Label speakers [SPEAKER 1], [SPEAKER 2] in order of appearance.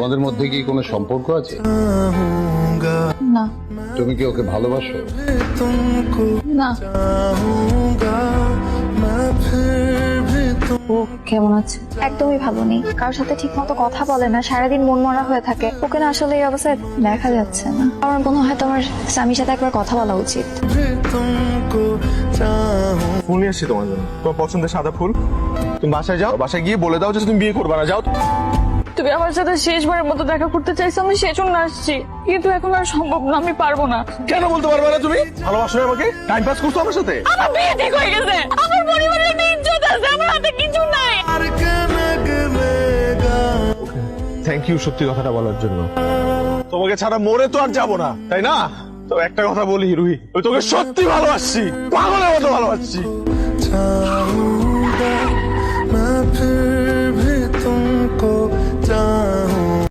[SPEAKER 1] তোমাদের মধ্যে কি কোনো সম্পর্ক আছে?
[SPEAKER 2] না।
[SPEAKER 1] তুমি কি ওকে ভালোবাসো?
[SPEAKER 2] না। ও কেমন আছে? একদমই ভালো নেই, কারোর সাথে ঠিক মতো কথা বলে না, সারাদিন মন মরা হয়ে থাকে। ওকে না আসলে এই অবস্থায় দেখা যাচ্ছে না। আমার মনে হয় তোমার স্বামীর সাথে একবার কথা বলা উচিত।
[SPEAKER 3] ফুল নিয়ে আসছি তোমার জন্য, তোমার পছন্দের সাদা ফুল। তুমি বাসায় যাও, বাসায় গিয়ে বলে দাও যে তুমি বিয়ে করবে না। যাও।
[SPEAKER 2] তুমি আমার সাথে শেষবারের মতো দেখা করতে চাইছো, আমি সেজন্য আসছি, কিন্তু এখন আর সম্ভব না, আমি পারবো না।
[SPEAKER 3] কেন বলতে পারবে না? তুমি ভালোবাসো না আমাকে? টাইম পাস করছো আমার সাথে?
[SPEAKER 2] আমার বিয়ে ঠিক হয়ে গেছে, আমার পরিবারের একটা ইজ্জত আছে, আমার হাতে কিছু নাই।
[SPEAKER 3] থ্যাংক ইউ সত্যি কথাটা বলার জন্য। তোমাকে ছাড়া মরে তো আর যাবো না, তাই না? তো একটা কথা বলি রুহি, আমি তোকে সত্যি ভালোবাসছি, পাগলের মতো ভালোবাসছি।